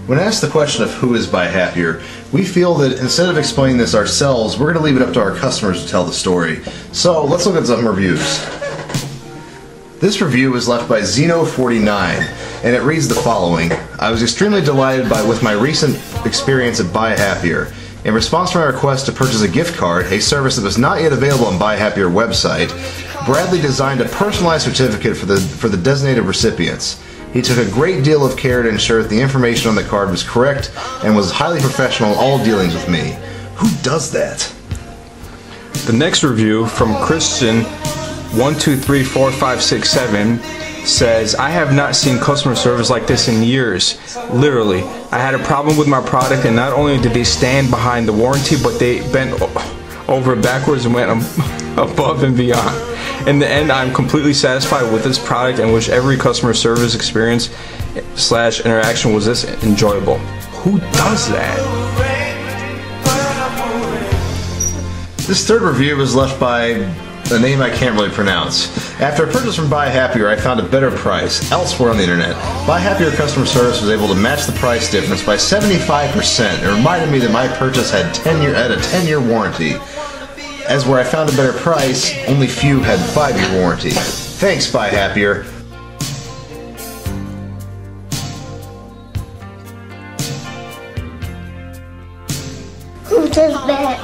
When asked the question of who is Buy Happier, we feel that instead of explaining this ourselves, we're going to leave it up to our customers to tell the story. So let's look at some reviews. This review was left by Zeno49, and it reads the following. I was extremely delighted with my recent experience at Buy Happier. In response to my request to purchase a gift card, a service that was not yet available on Buy Happier website, Bradley designed a personalized certificate for the designated recipients. He took a great deal of care to ensure that the information on the card was correct and was highly professional in all dealings with me. Who does that? The next review from Christian 12345667 says, I have not seen customer service like this in years. Literally, I had a problem with my product, and not only did they stand behind the warranty, but they bent over backwards and went above and beyond. In the end, I'm completely satisfied with this product and wish every customer service experience / interaction was this enjoyable. Who does that? This third review was left by a name I can't really pronounce. After a purchase from Buy Happier, I found a better price elsewhere on the internet. Buy Happier customer service was able to match the price difference by 75%. It reminded me that my purchase had a 10-year warranty. As where I found a better price, only few had 5-year warranty. Thanks, Buy Happier. Who does that?